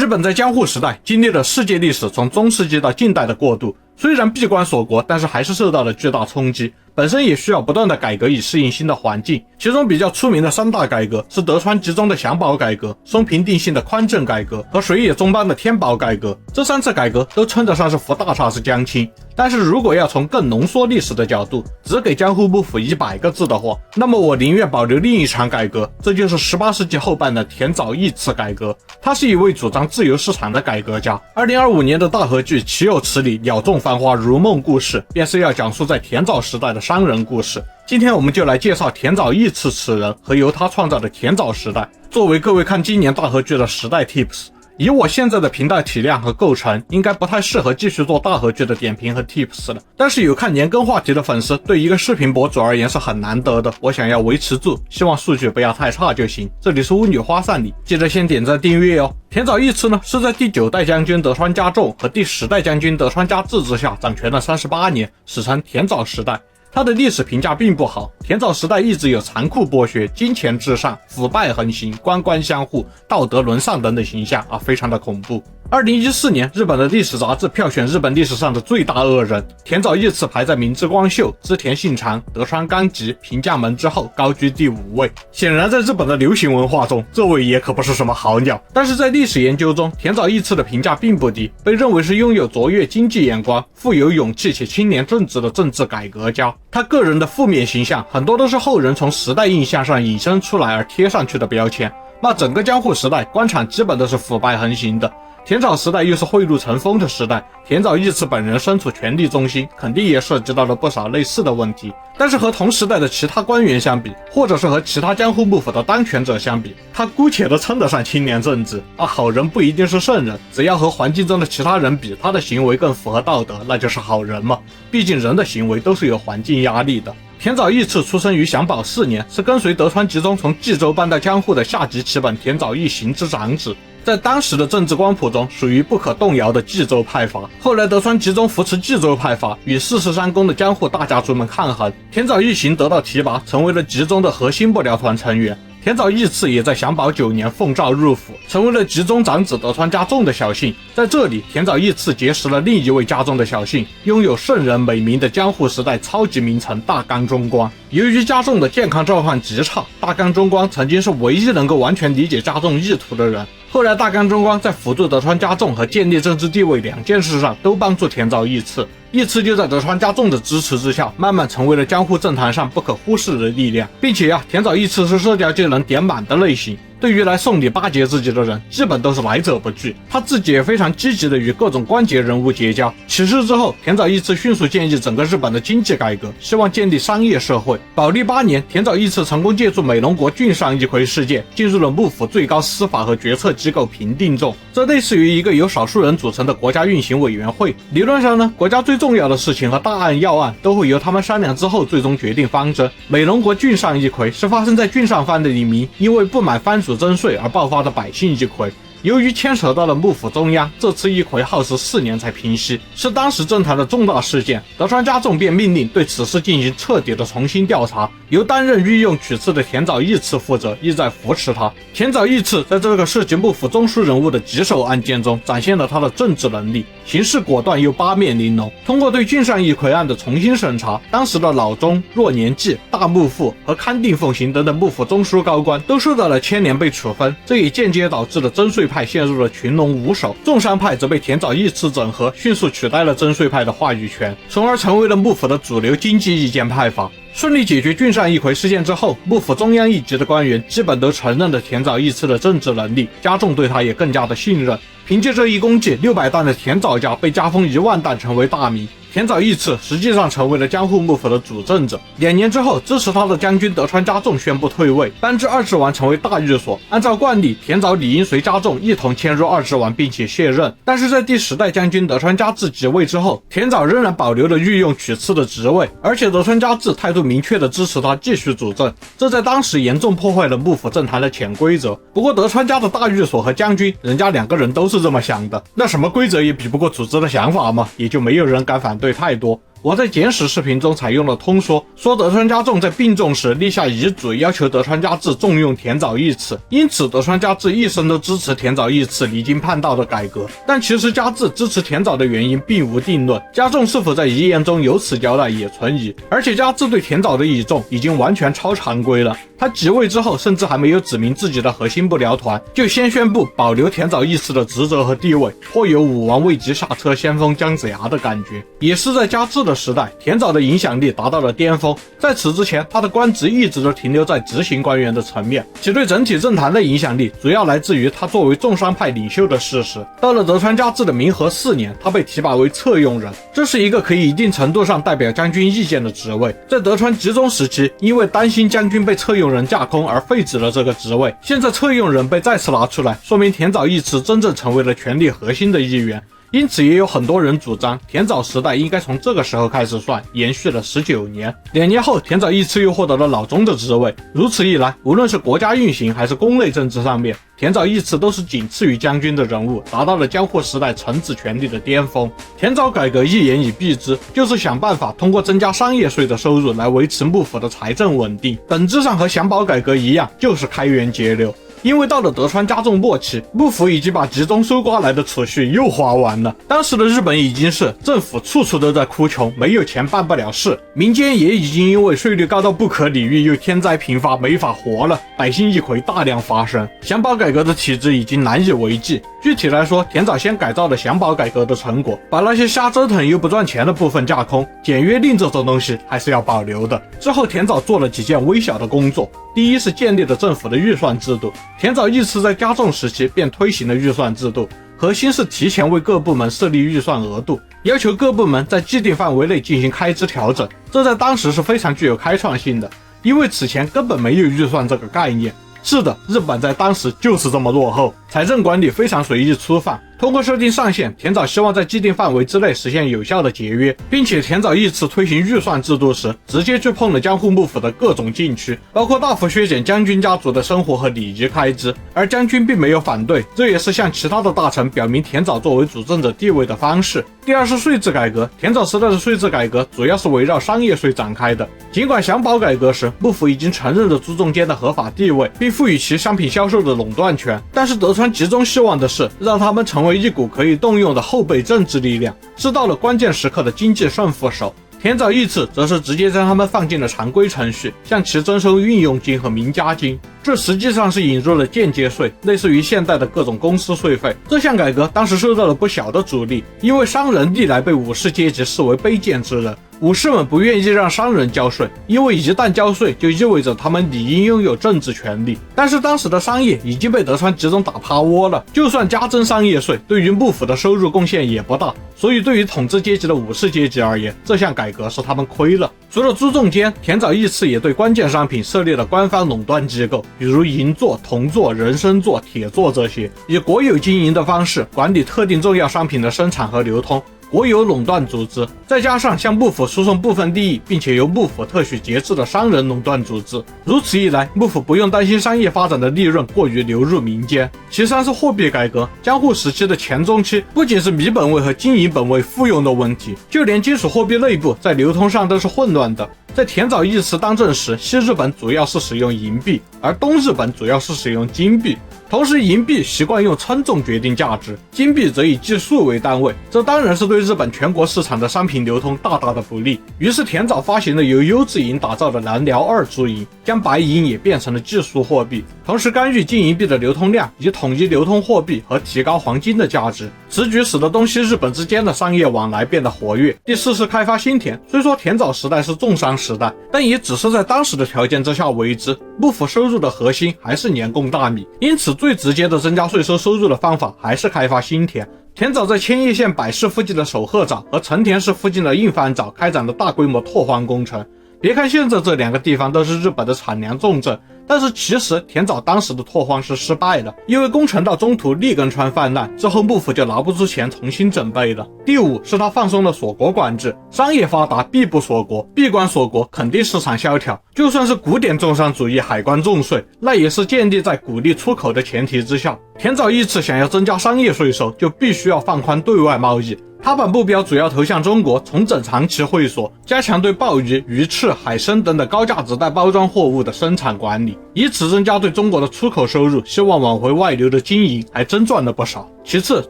日本在江户时代经历了世界历史从中世纪到近代的过渡，虽然闭关锁国，但是还是受到了巨大冲击，本身也需要不断的改革以适应新的环境。其中比较出名的三大改革是德川吉宗的享保改革、松平定信的宽政改革和水野宗邦的天保改革。这三次改革都称得上是扶大厦式江青，但是如果要从更浓缩历史的角度，只给江户幕府100个字的话，那么我宁愿保留另一场改革，这就是18世纪后半的田沼义次改革。他是一位主张自由市场的改革家。2025年的大河剧《岂有此理，鸟众繁华如梦故事》便是要讲述在田沼时代的商人故事。今天我们就来介绍田沼义次此人和由他创造的田沼时代，作为各位看今年大河剧的时代 tips。以我现在的频道体量和构成，应该不太适合继续做大河剧的点评和 tips 了。但是有看年更话题的粉丝，对一个视频博主而言是很难得的，我想要维持住，希望数据不要太差就行。这里是巫女花散里，记得先点赞订阅哦。田沼义次呢，是在第9代将军德川家重和第10代将军德川家治之下掌权了38年，史称田沼时代。他的历史评价并不好，田沼时代一直有残酷剥削、金钱至上、腐败横行、官官相护、道德沦丧等等形象非常的恐怖。2014年，日本的历史杂志票选日本历史上的最大恶人，田沼义次排在明智光秀、织田信长、德川纲吉、平将门之后，高居第5位。显然在日本的流行文化中，这位也可不是什么好鸟。但是在历史研究中，田沼义次的评价并不低，被认为是拥有卓越经济眼光、富有勇气且清廉正直的政治改革家。他个人的负面形象很多都是后人从时代印象上引申出来而贴上去的标签。那整个江户时代，官场基本都是腐败横行的。田沼时代又是贿赂成风的时代，田沼义次本人身处权力中心，肯定也涉及到了不少类似的问题。但是和同时代的其他官员相比，或者是和其他江户幕府的当权者相比，他姑且都称得上清廉正直。好人不一定是圣人，只要和环境中的其他人比，他的行为更符合道德，那就是好人嘛。毕竟人的行为都是有环境压力的。田沼义次出生于享保4年，是跟随德川吉宗从冀州搬到江户的下级旗本田沼义行之长子。在当时的政治光谱中，属于不可动摇的冀州派阀。后来德川吉宗扶持冀州派阀，与43宫的江户大家族们抗衡，田沼义行得到提拔，成为了吉宗的核心幕僚团成员。田沼义次也在享保9年奉诏入府，成为了吉宗长子德川家重的小姓。在这里，田沼义次结识了另一位家重的小姓，拥有圣人美名的江户时代超级名臣大冈忠光。由于家重的健康状况极差，大冈忠光曾经是唯一能够完全理解家重意图的人。后来大冈忠光在辅助德川家重和建立政治地位2件事上都帮助田沼义次，义次就在德川家重的支持之下，慢慢成为了江户政坛上不可忽视的力量，并且田沼义次是社交技能点满的类型。对于来送礼巴结自己的人，基本都是来者不拒。他自己也非常积极的与各种关节人物结交。起事之后，田沼义次迅速建议整个日本的经济改革，希望建立商业社会。宝历8年，田沼义次成功借助美浓国郡上一揆事件，进入了幕府最高司法和决策机构平定众。这类似于一个由少数人组成的国家运行委员会。理论上呢，国家最重要的事情和大案要案都会由他们商量之后最终决定方针。美浓国郡上一揆是发生在郡上藩的一名因为不满藩主征税而爆发的百姓一揆。由于牵扯到了幕府中央，这次一揆耗时4年才平息，是当时政坛的重大事件。德川家重便命令对此事进行彻底的重新调查，由担任御用取次的田沼义次负责，意在扶持他。田沼义次在这个涉及幕府中枢人物的棘手案件中展现了他的政治能力，行事果断又八面玲珑。通过对郡上一揆案的重新审查，当时的老中、若年纪、大幕府和勘定奉行等等幕府中枢高官都受到了牵连被处分，这也间接导致了征税派陷入了群龙无首，重商派则被田沼义次整合，迅速取代了征税派的话语权，从而成为了幕府的主流经济意见派阀。顺利解决郡上一揆事件之后，幕府中央一级的官员基本都承认了田沼义次的政治能力，家重对他也更加的信任。凭借这一功绩，600担的田沼家被加封1万担，成为大名。田沼义次实际上成为了江户幕府的主政者。2年之后，支持他的将军德川家重宣布退位，搬至二治丸成为大御所。按照惯例，田沼理应随家重一同迁入二治丸，并且卸任。但是在第10代将军德川家治即位之后，田沼仍然保留了御用取次的职位，而且德川家治态度明确地支持他继续主政，这在当时严重破坏了幕府政坛的潜规则。不过德川家的大御所和将军，人家2个人都是这么想的，那什么规则也比不过组织的想法嘛，也就没有人敢反对太多。我在简史视频中采用了通说，说德川家重在病重时立下遗嘱，要求德川家治重用田沼义次，因此德川家治一生都支持田沼义次离经叛道的改革。但其实家治支持田沼的原因并无定论，家重是否在遗言中有此交代也存疑，而且家治对田沼的倚重已经完全超常规了。他即位之后，甚至还没有指明自己的核心幕僚团，就先宣布保留田沼义次的职责和地位，颇有武王位极下车先锋姜子牙的感觉。也是在家治的时代，田沼的影响力达到了巅峰，在此之前他的官职一直都停留在执行官员的层面，其对整体政坛的影响力主要来自于他作为重商派领袖的事实。到了德川家治的明和4年，他被提拔为侧用人，这是一个可以一定程度上代表将军意见的职位。在德川集中时期，因为担心将军被侧用人架空而废止了这个职位，现在侧用人被再次拿出来，说明田沼义次真正成为了权力核心的一员。因此也有很多人主张田沼时代应该从这个时候开始算，延续了19年。2年后，田沼义次又获得了老中的职位，如此一来，无论是国家运行还是宫内政治上面，田沼义次都是仅次于将军的人物，达到了江户时代臣子权力的巅峰。田沼改革一言以蔽之，就是想办法通过增加商业税的收入来维持幕府的财政稳定，本质上和享保改革一样，就是开源节流。因为到了德川家重末期，幕府已经把集中收刮来的储蓄又花完了。当时的日本已经是政府处处都在哭穷，没有钱办不了事，民间也已经因为税率高到不可理喻，又天灾频发，没法活了，百姓一揆大量发生，享保改革的体制已经难以为继。具体来说，田沼先改造了享保改革的成果，把那些瞎折腾又不赚钱的部分架空，简约令这种东西还是要保留的。之后田沼做了几件微小的工作，第一是建立了政府的预算制度。田沼义次在家重时期便推行了预算制度，核心是提前为各部门设立预算额度，要求各部门在既定范围内进行开支调整，这在当时是非常具有开创性的，因为此前根本没有预算这个概念。是的，日本在当时就是这么落后，财政管理非常随意粗放。通过设定上限，田沼希望在既定范围之内实现有效的节约，并且田沼义次推行预算制度时，直接去碰了江户幕府的各种禁区，包括大幅削减将军家族的生活和礼仪开支，而将军并没有反对，这也是向其他的大臣表明田沼作为主政者地位的方式。第二是税制改革，田沼时代的税制改革主要是围绕商业税展开的。尽管享保改革时，幕府已经承认了租中间的合法地位，并赋予其商品销售的垄断权，但是德川集中希望的是让他们成为一股可以动用的后备政治力量，是到了关键时刻的经济胜负手。田沼义次则是直接将他们放进了常规程序，向其征收运用金和民家金，这实际上是引入了间接税，类似于现代的各种公司税费。这项改革当时受到了不小的阻力，因为商人历来被武士阶级视为卑贱之人，武士们不愿意让商人交税，因为一旦交税就意味着他们理应拥有政治权利。但是当时的商业已经被德川集中打趴窝了，就算加征商业税，对于幕府的收入贡献也不大，所以对于统治阶级的武士阶级而言，这项改革是他们亏了。除了租中间，田沼义次也对关键商品设立了官方垄断机构，比如银座、铜座、人参座、铁座这些，以国有经营的方式管理特定重要商品的生产和流通，国有垄断组织，再加上向幕府输送部分利益并且由幕府特许节制的商人垄断组织，如此一来，幕府不用担心商业发展的利润过于流入民间。其三是货币改革，江户时期的前中期不仅是米本位和金银本位复用的问题，就连金属货币内部在流通上都是混乱的。在田沼义次当政时，西日本主要是使用银币，而东日本主要是使用金币。同时银币习惯用称重决定价值，金币则以计数为单位，这当然是对日本全国市场的商品流通大大的不利。于是田沼发行了由优质银打造的南辽二铢银，将白银也变成了计数货币，同时干预金银币的流通量，以统一流通货币和提高黄金的价值。此举使得东西日本之间的商业往来变得活跃。第四是开发新田，虽说田沼时代是重商时代，但也只是在当时的条件之下为之，幕府收入的核心还是年贡大米，因此最直接的增加税收收入的方法还是开发新田。田沼在千叶县百市附近的守鹤沼和成田市附近的应番沼开展了大规模拓荒工程。别看现在这两个地方都是日本的产粮重镇，但是其实田沼当时的拓荒是失败了，因为工程到中途立根川泛滥，之后幕府就拿不出钱重新整备了。第五是他放松了锁国管制，商业发达必不锁国，闭关锁国肯定市场萧条，就算是古典重商主义海关重税，那也是建立在鼓励出口的前提之下。田沼义次想要增加商业税收，就必须要放宽对外贸易，他把目标主要投向中国，重整长崎会所，加强对鲍鱼、鱼翅、海参等等高价值带包装货物的生产管理，以此增加对中国的出口收入，希望挽回外流的经营，还真赚了不少。其次，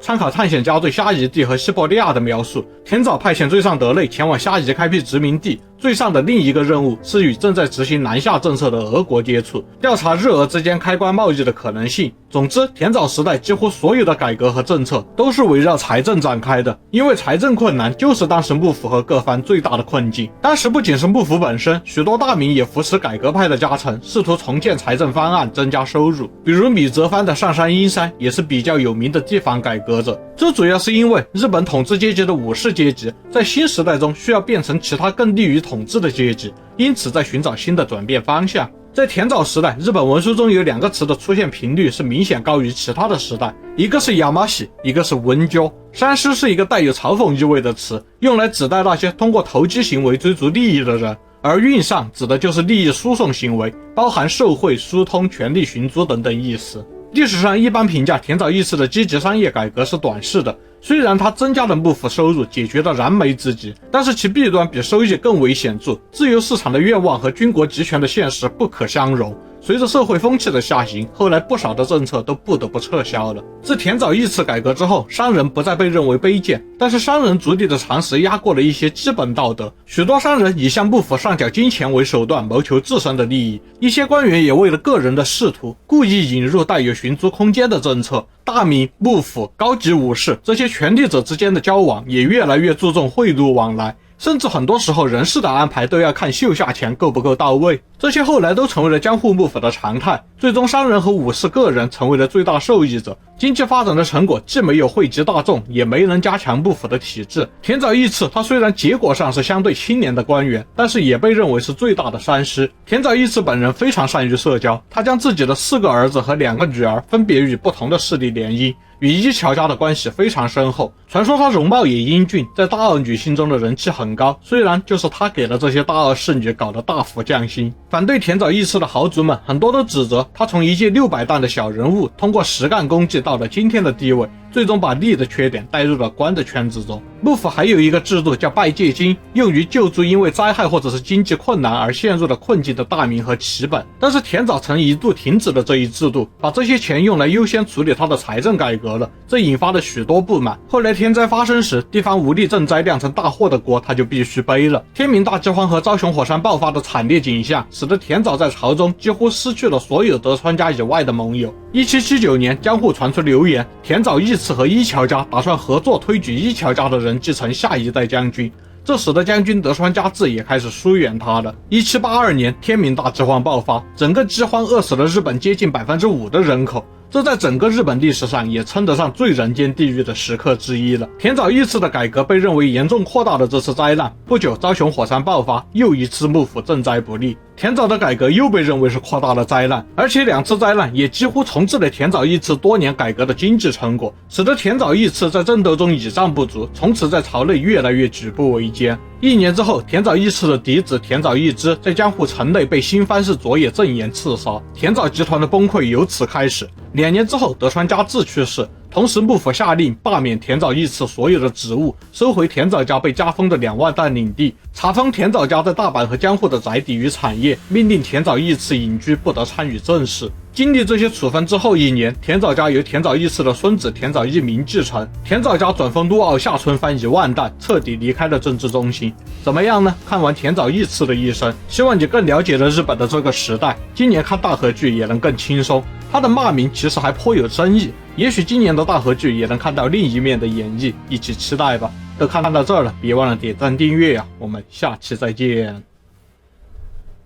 参考探险家对虾夷地和西伯利亚的描述，田沼派遣最上德类前往虾夷开辟殖民地，最上的另一个任务是与正在执行南下政策的俄国接触，调查日俄之间开关贸易的可能性。总之，田沼时代几乎所有的改革和政策都是围绕财政展开的，因为财政困难就是当时幕府和各方最大的困境。当时不仅是幕府本身，许多大名也扶持改革派的加成，试图重建财政方案，增加收入。比如米泽藩的上杉英山也是比较有名的地方改革者。这主要是因为日本统治阶级的武士阶级在新时代中需要变成其他更利于统治的阶级，因此在寻找新的转变方向。在田沼时代，日本文书中有2个词的出现频率是明显高于其他的时代，一个是亚麻喜，一个是文鸠。山师是一个带有嘲讽意味的词，用来指代那些通过投机行为追逐利益的人，而运上指的就是利益输送行为，包含受贿、疏通、权力寻租等等意思。历史上一般评价田沼义次的积极商业改革是短视的，虽然它增加了幕府收入，解决了燃眉之急，但是其弊端比收益更为显著。自由市场的愿望和军国集权的现实不可相容。随着社会风气的下行，后来不少的政策都不得不撤销了。自田沼义次改革之后，商人不再被认为卑贱，但是商人族里的常识压过了一些基本道德。许多商人以向幕府上缴金钱为手段，谋求自身的利益。一些官员也为了个人的仕途，故意引入带有寻租空间的政策。大名、幕府、高级武士这些权力者之间的交往也越来越注重贿赂往来，甚至很多时候人事的安排都要看秀下钱够不够到位。这些后来都成为了江户幕府的常态，最终商人和武士个人成为了最大受益者。经济发展的成果既没有惠及大众，也没能加强幕府的体制。田沼义次他虽然结果上是相对清廉的官员，但是也被认为是最大的山师。田沼义次本人非常善于社交，他将自己的4个儿子和2个女儿分别与不同的势力联姻，与一桥家的关系非常深厚。传说他容貌也英俊，在大二女心中的人气很高，虽然就是他给了这些大二侍女搞得大幅降薪。反对田沼义次的豪族们很多都指责他从一介600担的小人物，通过实干功绩到了今天的地位，最终把利的缺点带入了官的圈子中。幕府还有一个制度叫拜借金，用于救助因为灾害或者是经济困难而陷入了困境的大名和旗本。但是田沼曾一度停止了这一制度，把这些钱用来优先处理他的财政改革了，这引发了许多不满。后来天灾发生时，地方无力赈灾酿成大祸的锅他就必须背了。天明大饥荒和昭雄火山爆发的惨烈景象，使得田沼在朝中几乎失去了所有德川家以外的盟友。1779年，江户传出流言，田沼义次和一桥家打算合作推举一桥家的人继承下一代将军，这使得将军德川家治也开始疏远他了。1782年，天明大饥荒爆发，整个饥荒饿死了日本接近 5% 的人口，这在整个日本历史上也称得上最人间地狱的时刻之一了。田沼义次的改革被认为严重扩大了这次灾难，不久昭雄火山爆发，又一次幕府赈灾不力，田沼的改革又被认为是扩大了灾难，而且2次灾难也几乎重置了田沼义次多年改革的经济成果，使得田沼义次在争斗中倚仗不足，从此在朝内越来越举步维艰。1年之后，田沼义次的嫡子田沼义之在江户城内被新藩士佐野正彦刺杀，田沼集团的崩溃由此开始。2年之后，德川家治去世，同时幕府下令罢免田沼义次所有的职务，收回田沼家被加封的2万担领地，查封田沼家在大阪和江户的宅邸与产业，命令田沼义次隐居，不得参与政事。经历这些处分之后1年，田沼家由田沼义次的孙子田沼义明继承，田沼家转封陆奥下村藩1万担，彻底离开了政治中心。怎么样呢？看完田沼义次的一生，希望你更了解了日本的这个时代，今年看大河剧也能更轻松。他的骂名其实还颇有争议，也许今年的大河剧也能看到另一面的演绎，一起期待吧。都看到这儿了，别忘了点赞订阅啊，我们下期再见。